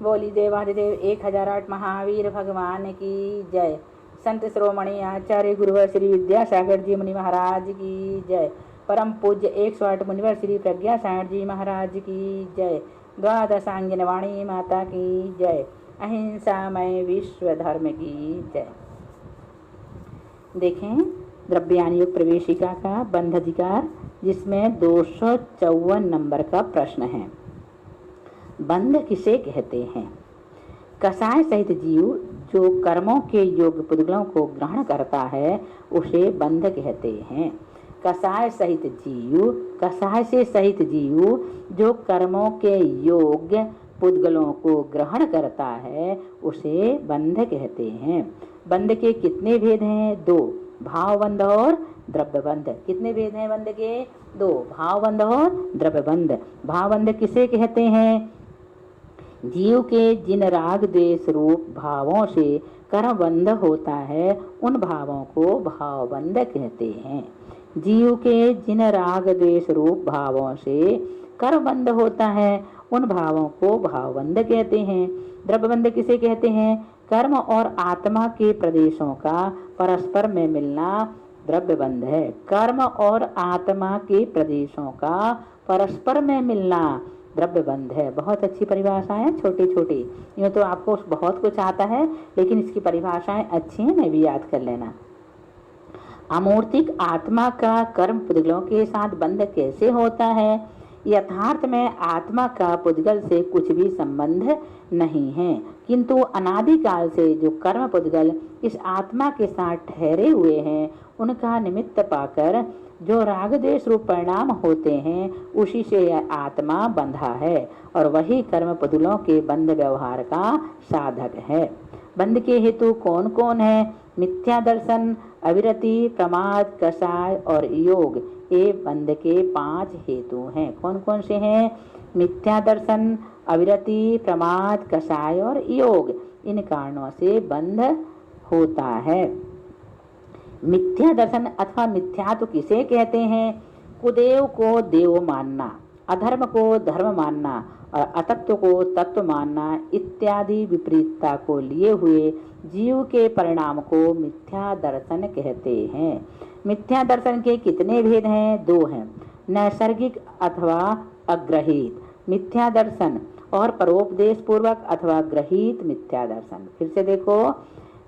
बोली देवाधिदेव 1008 महावीर भगवान की जय। संत श्रोमणी आचार्य गुरुवर श्री विद्यासागर जी मुनि महाराज की जय। परम पूज्य 108 मुनिवर श्री प्रज्ञा सागर जी महाराज की जय। द्वादशांगिन वाणी माता की जय। अहिंसामय विश्व धर्म की जय। देखें द्रव्यान युग प्रवेशिका का बंध अधिकार, जिसमें 254 नंबर का प्रश्न है। बंध किसे कहते हैं? कसाय सहित जीव जो कर्मों के योग पुद्गलों को ग्रहण करता है उसे बंध कहते हैं। कसाय सहित जीव, कसाय से सहित जीव जो कर्मों के योग्य पुद्गलों को ग्रहण करता है उसे बंध कहते हैं। बंध के कितने भेद हैं? 2, भावबंध और द्रव्यबंध। कितने भेद हैं बंध के? 2, भावबंध और द्रव्यबंध। भावबंध किसे कहते हैं? जीव के जिन राग द्वेष रूप भावों से कर्मबंध होता है उन भावों को भावबंध कहते हैं। जीव के जिन राग द्वेष रूप भावों से कर्मबंध होता है उन भावों को भावबंध कहते हैं। द्रव्यबंध किसे कहते हैं? कर्म और आत्मा के प्रदेशों का परस्पर में मिलना द्रव्यबंध है। कर्म और आत्मा के प्रदेशों का परस्पर में मिलना द्रव्यबंध है। बहुत अच्छी परिभाषाएं, छोटी छोटी। यूँ तो आपको बहुत कुछ आता है, लेकिन इसकी परिभाषाएं अच्छी हैं, मैं भी याद कर लेना। अमूर्तिक आत्मा का कर्म पुद्गलों के साथ बंध कैसे होता है? यथार्थ में आत्मा का पुद्गल से कुछ भी संबंध नहीं है, किंतु अनादिकाल से जो कर्म पुद्गल इस आत्मा के साथ ठहरे हुए हैं उनका निमित्त पाकर जो राग द्वेष रूप परिणाम होते हैं उसी से यह आत्मा बंधा है और वही कर्म पुद्गलों के बंध व्यवहार का साधक है। बंध के हेतु कौन कौन है? मिथ्या दर्शन, अविरति, प्रमाद, कसाय और योग, ये बंध के 5 हेतु हैं। कौन कौन से हैं? मिथ्या दर्शन, अविरति, प्रमाद, कसाय और योग। इन कारणों से बंध होता है। मिथ्या दर्शन अथवा मिथ्यात्व किसे कहते हैं? कुदेव को देव मानना, अधर्म को धर्म मानना और अतत्व को तत्व मानना इत्यादि विपरीतता को लिए हुए जीव के परिणाम को मिथ्या दर्शन कहते हैं। मिथ्या दर्शन के कितने भेद हैं? 2 हैं, नैसर्गिक अथवा अग्रहित मिथ्या दर्शन और परोपदेश पूर्वक अथवा ग्रहित मिथ्या दर्शन। फिर से देखो,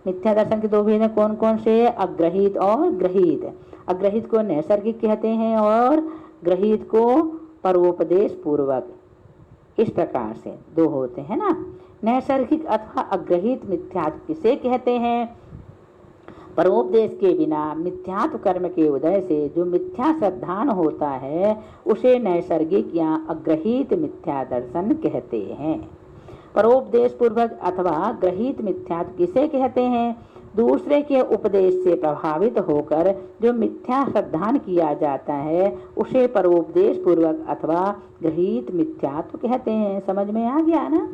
मिथ्या दर्शन के 2 भेद हैं। कौन कौन से? अग्रहित और ग्रहित। अग्रहित को नैसर्गिक कहते हैं और ग्रहित को परोपदेश पूर्वक। इस प्रकार से 2 होते हैं ना। नैसर्गिक अथवा अग्रहित मिथ्यात्व किसे कहते हैं? परोपदेश के बिना मिथ्यात्व कर्म के उदय से जो मिथ्या श्रद्धान होता है उसे नैसर्गिक या अग्रहित मिथ्या दर्शन कहते हैं। परोपदेश पूर्वक अथवा ग्रहित मिथ्यात्व किसे कहते हैं? दूसरे के उपदेश से प्रभावित होकर जो मिथ्या श्रद्धान किया जाता है उसे परोपदेश पूर्वक अथवा ग्रहित मिथ्यात्व कहते हैं। समझ में आ गया ना?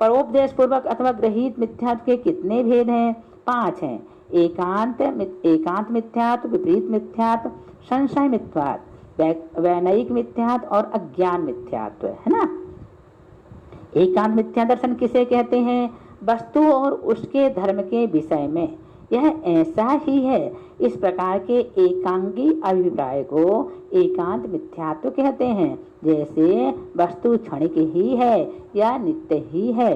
परोपदेश पूर्वक अथवा ग्रहित मिथ्यात्व के कितने भेद हैं? 5 हैं। एकांत मिथ्यात्व, विपरीत मिथ्यात्व, संशय मिथ्यात्व, वैनयिक मिथ्यात्व और अज्ञान मिथ्यात्व, है ना। एकांत मिथ्या दर्शन किसे कहते हैं? वस्तु और उसके धर्म के विषय में यह ऐसा ही है, इस प्रकार के एकांगी अभिप्राय को एकांत मिथ्यात्व कहते हैं। जैसे वस्तु क्षणिक ही है या नित्य ही है।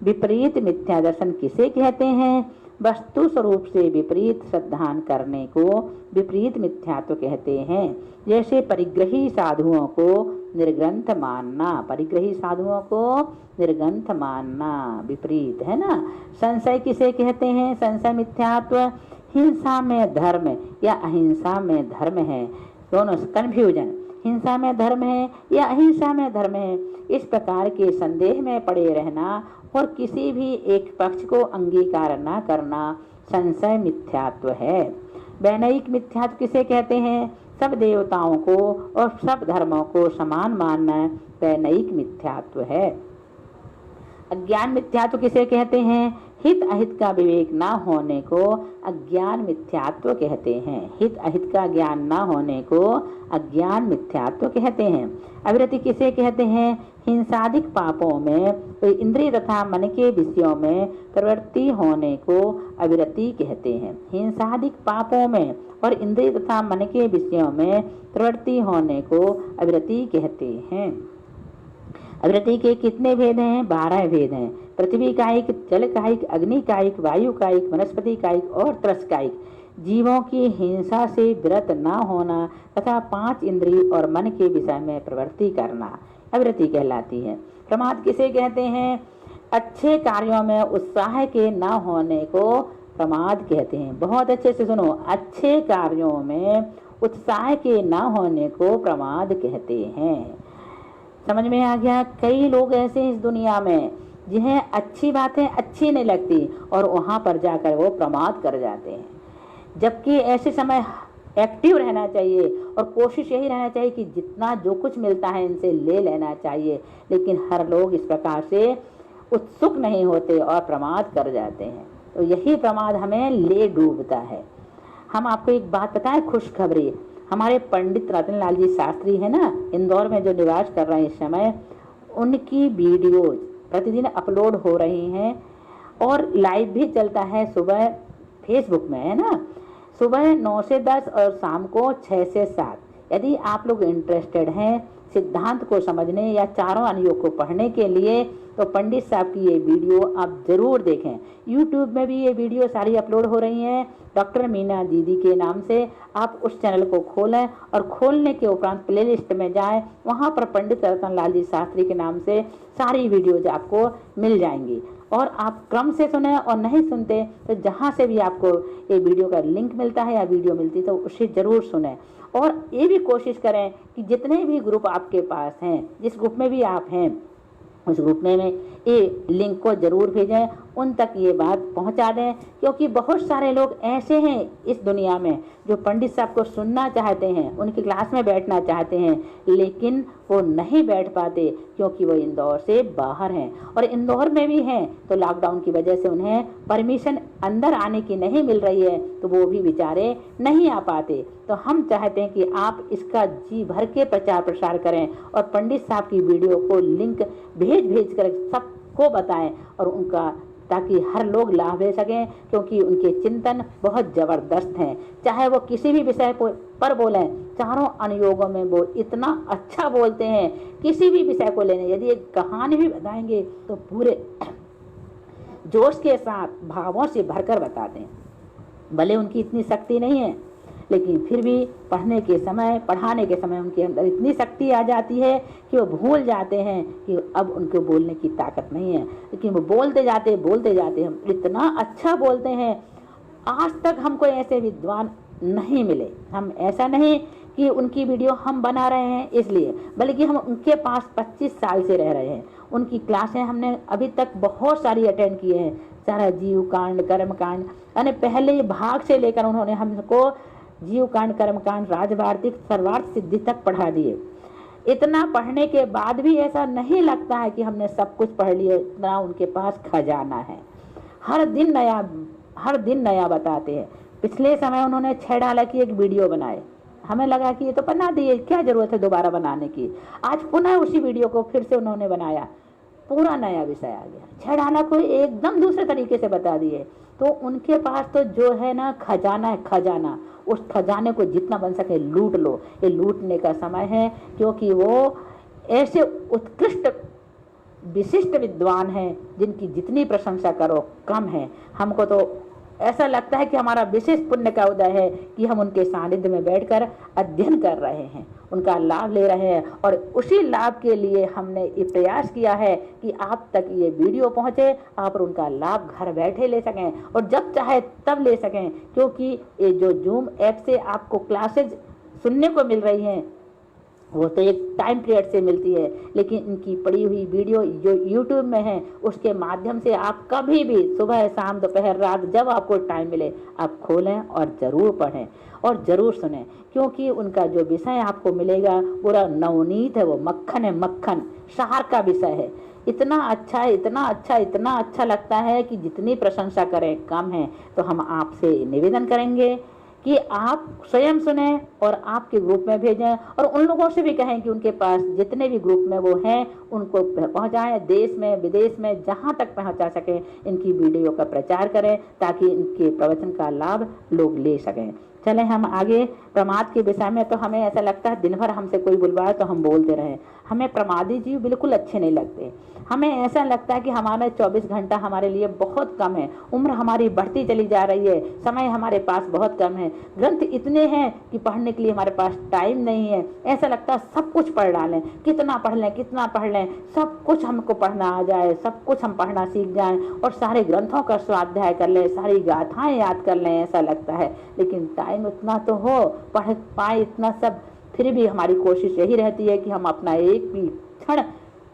विपरीत मिथ्या दर्शन किसे कहते हैं? वस्तु स्वरूप से विपरीत श्रद्धान करने को विपरीत मिथ्यात्व कहते हैं। जैसे परिग्रही साधुओं को निर्ग्रंथ मानना, परिग्रही साधुओं को निर्ग्रंथ मानना विपरीत, है ना। संशय किसे कहते हैं? संशय मिथ्यात्व हिंसा में धर्म या अहिंसा में धर्म है, दोनों कन्फ्यूजन, हिंसा में धर्म है या अहिंसा में धर्म है, इस प्रकार के संदेह में पड़े रहना और किसी भी एक पक्ष को अंगीकार न करना संशय मिथ्यात्व है। वैनयिक मिथ्यात्व किसे कहते हैं? सब देवताओं को और सब धर्मों को समान मानना वैनयिक मिथ्यात्व है। अज्ञान मिथ्यात्व किसे कहते हैं? हित अहित का विवेक न होने को अज्ञान मिथ्यात्व कहते हैं। हित अहित का ज्ञान न होने को अज्ञान मिथ्यात्व कहते हैं। अविरति किसे कहते हैं? हिंसादिक पापों में तो इंद्रिय तथा मन के विषयों में प्रवृत्ति होने को अविरति कहते हैं। हिंसादिक पापों में और इंद्रिय तथा मन के विषयों में प्रवृत्ति होने को अविरति कहते हैं। अविरति के कितने भेद हैं? 12 भेद हैं। पृथ्वी कायिक, जल कायिक, अग्नि कायिक, वायु कायिक, वनस्पति कायिक और त्रस कायिक। जीवों की हिंसा से विरत न होना तथा 5 इंद्रिय और मन के विषय में प्रवृत्ति करना अविरति कहलाती है। प्रमाद किसे कहते हैं? अच्छे कार्यों में उत्साह के न होने को प्रमाद कहते हैं। बहुत अच्छे से सुनो, अच्छे कार्यों में उत्साह के न होने को प्रमाद कहते हैं। समझ में आ गया? कई लोग ऐसे इस दुनिया में जिन्हें अच्छी बातें अच्छी नहीं लगती और वहां पर जाकर वो प्रमाद कर जाते हैं। जबकि ऐसे समय एक्टिव रहना चाहिए और कोशिश यही रहना चाहिए कि जितना जो कुछ मिलता है इनसे ले लेना चाहिए, लेकिन हर लोग इस प्रकार से उत्सुक नहीं होते और प्रमाद कर जाते हैं। तो यही प्रमाद हमें ले डूबता है। हम आपको एक बात बताएं, खुशखबरी। हमारे पंडित रतनलाल जी शास्त्री है ना, इंदौर में जो निवास कर रहे हैं इस समय, उनकी वीडियो प्रतिदिन अपलोड हो रही हैं और लाइव भी चलता है सुबह फेसबुक में, है ना, सुबह 9 से 10 और शाम को 6 से 7। यदि आप लोग इंटरेस्टेड हैं सिद्धांत को समझने या चारों अनुयोग को पढ़ने के लिए तो पंडित साहब की ये वीडियो आप जरूर देखें। यूट्यूब में भी ये वीडियो सारी अपलोड हो रही हैं डॉक्टर मीना दीदी के नाम से। आप उस चैनल को खोलें और खोलने के उपरांत प्लेलिस्ट में जाएं, वहाँ पर पंडित रतनलाल जी शास्त्री के नाम से सारी वीडियोज आपको मिल जाएंगी। और आप क्रम से सुने और नहीं सुनते तो जहाँ से भी आपको ये वीडियो का लिंक मिलता है या वीडियो मिलती तो उसे जरूर सुने। और ये भी कोशिश करें कि जितने भी ग्रुप आपके पास हैं, जिस ग्रुप में भी आप हैं, उस ग्रुप में ये लिंक को जरूर भेजें, उन तक ये बात पहुंचा दें। क्योंकि बहुत सारे लोग ऐसे हैं इस दुनिया में जो पंडित साहब को सुनना चाहते हैं, उनकी क्लास में बैठना चाहते हैं, लेकिन वो नहीं बैठ पाते क्योंकि वो इंदौर से बाहर हैं। और इंदौर में भी हैं तो लॉकडाउन की वजह से उन्हें परमिशन अंदर आने की नहीं मिल रही है, तो वो भी बेचारे नहीं आ पाते। तो हम चाहते हैं कि आप इसका जी भर के प्रचार प्रसार करें और पंडित साहब की वीडियो को लिंक भेज कर सबको बताएं और उनका, ताकि हर लोग लाभ ले सकें। क्योंकि उनके चिंतन बहुत जबरदस्त हैं, चाहे वो किसी भी विषय पर बोलें, चारों अनुयोगों में वो इतना अच्छा बोलते हैं। किसी भी विषय को लेने, यदि एक कहानी भी बताएंगे तो पूरे जोश के साथ भावों से भरकर बताते हैं। भले उनकी इतनी शक्ति नहीं है, लेकिन फिर भी पढ़ाने के समय उनके अंदर इतनी शक्ति आ जाती है कि वो भूल जाते हैं कि अब उनको बोलने की ताकत नहीं है, लेकिन वो बोलते जाते हम इतना अच्छा बोलते हैं। आज तक हमको ऐसे विद्वान नहीं मिले। हम ऐसा नहीं कि उनकी वीडियो हम बना रहे हैं इसलिए, बल्कि हम उनके पास 25 साल से रह रहे हैं। उनकी क्लासें हमने अभी तक बहुत सारी अटेंड किए हैं, सारा जीव कांड, कर्म कांड, यानी पहले भाग से लेकर उन्होंने हमको जीव कांड, कर्म कांड, राजवार्तिक, सर्वार्थ सिद्धि तक पढ़ा दिए। इतना पढ़ने के बाद भी ऐसा नहीं लगता है कि हमने सब कुछ पढ़ लिया। इतना उनके पास खजाना है, हर दिन नया बताते हैं। पिछले समय उन्होंने 6 डाला की एक वीडियो बनाए, हमें लगा कि ये तो बना दिए, क्या जरूरत है दोबारा बनाने की। आज पुनः उसी वीडियो को फिर से उन्होंने बनाया, पूरा नया विषय आ गया। 6 डाला को एकदम दूसरे तरीके से बता दिए। तो उनके पास तो जो है ना खजाना है, खजाना। उस खजाने को जितना बन सके लूट लो। ये लूटने का समय है, क्योंकि वो ऐसे उत्कृष्ट विशिष्ट विद्वान हैं जिनकी जितनी प्रशंसा करो कम है। हमको तो ऐसा लगता है कि हमारा विशेष पुण्य का उदय है कि हम उनके सानिध्य में बैठकर अध्ययन कर रहे हैं, उनका लाभ ले रहे हैं। और उसी लाभ के लिए हमने ये प्रयास किया है कि आप तक ये वीडियो पहुंचे, आप उनका लाभ घर बैठे ले सकें और जब चाहे तब ले सकें। क्योंकि ये जो जूम ऐप से आपको क्लासेज सुनने को मिल रही हैं वो तो एक टाइम पीरियड से मिलती है, लेकिन इनकी पड़ी हुई वीडियो जो यूट्यूब में है उसके माध्यम से आप कभी भी सुबह, शाम, दोपहर, रात, जब आपको टाइम मिले आप खोलें और ज़रूर पढ़ें और ज़रूर सुनें। क्योंकि उनका जो विषय आपको मिलेगा पूरा नवनीत है, वो मक्खन है, मक्खन सार का विषय है। इतना अच्छा, इतना अच्छा, इतना अच्छा लगता है कि जितनी प्रशंसा करें कम है। तो हम आपसे निवेदन करेंगे कि आप स्वयं सुने और आपके ग्रुप में भेजें, और उन लोगों से भी कहें कि उनके पास जितने भी ग्रुप में वो हैं उनको पहुंचाएं, देश में विदेश में जहां तक पहुंचा सकें इनकी वीडियो का प्रचार करें, ताकि इनके प्रवचन का लाभ लोग ले सकें। चले हम आगे। प्रमाद के विषय में तो हमें ऐसा लगता है दिन भर हमसे कोई बुलवाए तो हम बोलते रहे। हमें प्रमादी जीव बिल्कुल अच्छे नहीं लगते। हमें ऐसा लगता है कि हमारा 24 घंटा हमारे लिए बहुत कम है, उम्र हमारी बढ़ती चली जा रही है, समय हमारे पास बहुत कम है, ग्रंथ इतने हैं कि पढ़ने के लिए हमारे पास टाइम नहीं है। ऐसा लगता है सब कुछ पढ़ डालें, कितना पढ़ लें, कितना पढ़ लें, सब कुछ हमको पढ़ना आ जाए, सब कुछ हम पढ़ना सीख जाएं और सारे ग्रंथों का स्वाध्याय कर लें, सारी गाथाएं याद कर लें, ऐसा लगता है। लेकिन टाइम उतना तो हो, पढ़ पाए इतना सब, फिर भी हमारी कोशिश यही रहती है कि हम अपना एक भी क्षण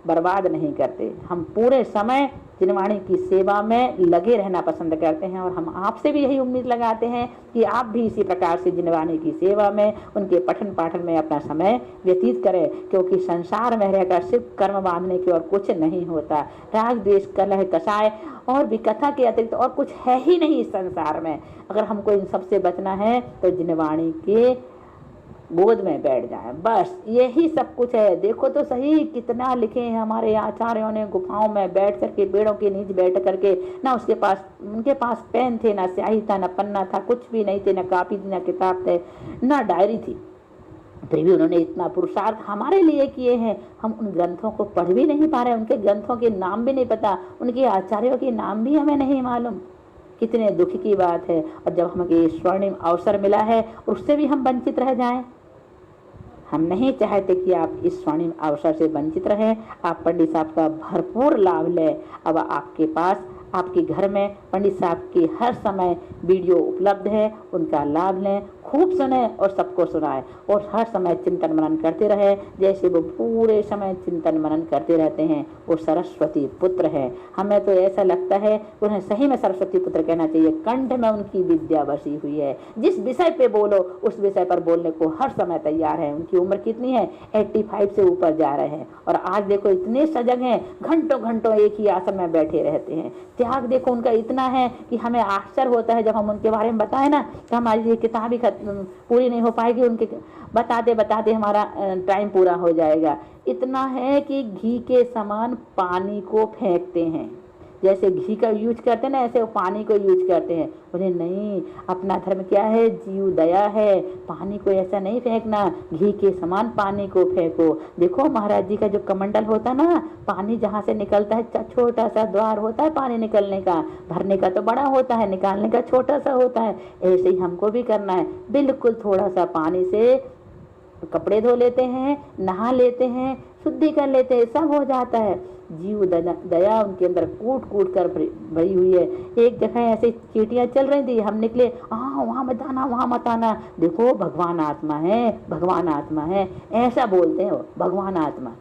बर्बाद नहीं करते। हम पूरे समय जिनवाणी की सेवा में लगे रहना पसंद करते हैं, और हम आपसे भी यही उम्मीद लगाते हैं कि आप भी इसी प्रकार से जिनवाणी की सेवा में, उनके पठन पाठन में अपना समय व्यतीत करें, क्योंकि संसार में रहकर सिर्फ कर्म बांधने की और कुछ नहीं होता। राग द्वेष कलह कषाय और भी कथा के अतिरिक्त और कुछ है ही नहीं इस संसार में। अगर हमको इन सबसे बचना है तो जिनवाणी के गोद में बैठ जाए, बस यही सब कुछ है। देखो तो सही कितना लिखे हैं हमारे आचार्यों ने, गुफाओं में बैठ करके, पेड़ों के नीचे बैठ करके, ना उनके पास पेन थे, ना स्याही था, ना पन्ना था, कुछ भी नहीं थे, ना कॉपी थी, ना किताब थे, ना डायरी थी। फिर भी उन्होंने इतना पुरुषार्थ हमारे लिए किए हैं। हम उन ग्रंथों को पढ़ भी नहीं पा रहे, उनके ग्रंथों के नाम भी नहीं पता, उनके आचार्यों के नाम भी हमें नहीं मालूम। कितने दुख की बात है। और जब हमें ये स्वर्णिम अवसर मिला है उससे भी हम वंचित रह जाएं। हम नहीं चाहते कि आप इस स्वर्णिम अवसर से वंचित रहें। आप पंडित साहब का भरपूर लाभ लें। अब आपके पास, आपके घर में पंडित साहब की हर समय वीडियो उपलब्ध है, उनका लाभ लें, खूब सुने और सबको सुनाएं, और हर समय चिंतन मनन करते रहे, जैसे वो पूरे समय चिंतन मनन करते रहते हैं। वो सरस्वती पुत्र है। हमें तो ऐसा लगता है उन्हें सही में सरस्वती पुत्र कहना चाहिए। कंठ में उनकी विद्या बसी हुई है, जिस विषय पे बोलो उस विषय पर बोलने को हर समय तैयार है। उनकी उम्र कितनी है? 85 से ऊपर जा रहे हैं, और आज देखो इतने सजग हैं, घंटों घंटों एक ही आसन में बैठे रहते हैं। त्याग देखो उनका इतना है कि हमें आश्चर्य होता है जब हम उनके बारे में बताएं ना, तो हमारी ये किताब ही पूरी नहीं हो पाएगी, उनके बताते बताते हमारा टाइम पूरा हो जाएगा। इतना है कि घी के समान पानी को फेंकते हैं। जैसे घी का यूज करते हैं ना, ऐसे वो पानी को यूज करते हैं। बोले नहीं, अपना धर्म क्या है? जीव दया है। पानी को ऐसा नहीं फेंकना, घी के समान पानी को फेंको। देखो महाराज जी का जो कमंडल होता है ना, पानी जहाँ से निकलता है, छोटा सा द्वार होता है पानी निकलने का, भरने का तो बड़ा होता है, निकालने का छोटा सा होता है। ऐसे ही हमको भी करना है। बिल्कुल थोड़ा सा पानी से कपड़े धो लेते हैं, नहा लेते हैं, शुद्धि कर लेते हैं, सब हो जाता है। जीव दया उनके अंदर कूट कूट कर भरी हुई है। एक जगह ऐसे चींटियां चल रही थी, हम निकले, वहाँ मत आना, वहाँ मत आना, देखो भगवान आत्मा है, भगवान आत्मा है, ऐसा बोलते हैं वो, भगवान आत्मा।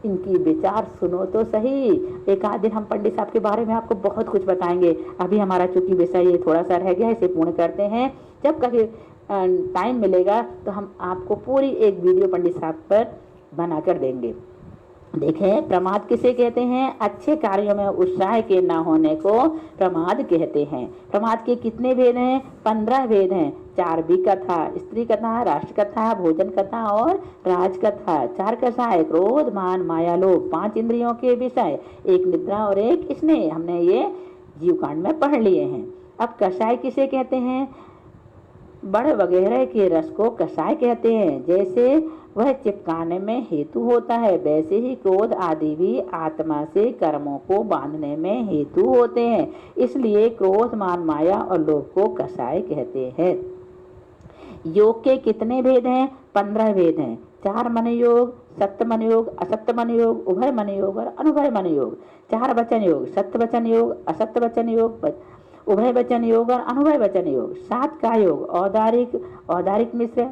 इनकी विचार सुनो तो सही। एक आध दिन हम पंडित साहब के बारे में आपको बहुत कुछ बताएंगे। अभी हमारा चूंकि विषय ये थोड़ा सा रह गया, इसे पूर्ण करते हैं। जब कभी टाइम मिलेगा तो हम आपको पूरी एक वीडियो पंडित साहब पर बना कर देंगे। देखें, प्रमाद किसे कहते हैं? अच्छे कार्यों में उत्साह के न होने को प्रमाद कहते हैं। प्रमाद के कितने भेद हैं? 15 भेद हैं। 4 भी कथा, स्त्री कथा, राष्ट्र कथा, भोजन कथा और राज कथा। 4 कथाएं, क्रोध, मान, माया, लोभ, 5 इंद्रियों के विषय, 1 निद्रा और 1 स्नेह। हमने ये जीवकांड में पढ़ लिए हैं। अब कषाय किसे कहते हैं? बड़ वगैरह के रस को कषाय कहते हैं। जैसे वह चिपकाने में हेतु होता है, वैसे ही क्रोध आदि भी आत्मा से कर्मों को बांधने में हेतु होते हैं। इसलिए क्रोध, मान, माया और लोभ को कषाय कहते हैं। योग के कितने भेद हैं? 15 भेद हैं। 4 मन योग, सत्य मन योग, असत्य मन योग, उभय मन योग और अनुभय मन योग। 4 वचन योग, सत्य वचन योग, असत्य वचन योग, उभय वचन योग और अनुभय वचन योग। 7 का योग, औदारिक मिश्र,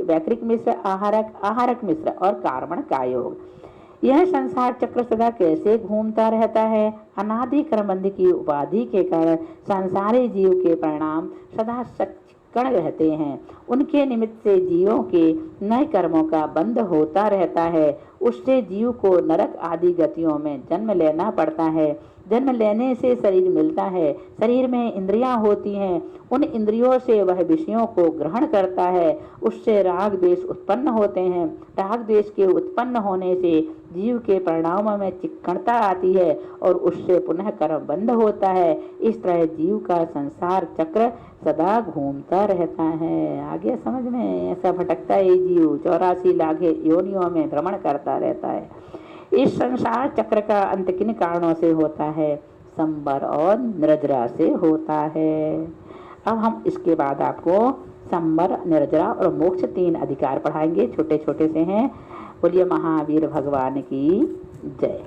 वैकृक मिश्र, आहारक मिश्र और कार्बण का योग। यह संसार चक्र सदा कैसे घूमता रहता है? अनादि कर्मबंध की उपाधि के कारण संसारी जीव के परिणाम सदा कण रहते हैं। उनके निमित्त से जीवों के नए कर्मों का बंध होता रहता है। उससे जीव को नरक आदि गतियों में जन्म लेना पड़ता है। जन्म लेने से शरीर मिलता है। शरीर में इंद्रियां होती हैं। उन इंद्रियों से वह विषयों को ग्रहण करता है। उससे राग द्वेष उत्पन्न होते हैं। राग द्वेष के उत्पन्न होने से जीव के परिणामों में चिक्कणता आती है और उससे पुनः कर्म बंध होता है। इस तरह जीव का संसार चक्र सदा घूमता रहता है। आगे समझ में ऐसा भटकता है जीव 84 लाख योनियों में भ्रमण करता रहता है। इस संसार चक्र का अंत किन कारणों से होता है? संबर और निर्जरा से होता है। अब हम इसके बाद आपको संबर, निर्जरा और मोक्ष 3 अधिकार पढ़ाएंगे। छोटे छोटे से हैं। बोलिए महावीर भगवान की जय।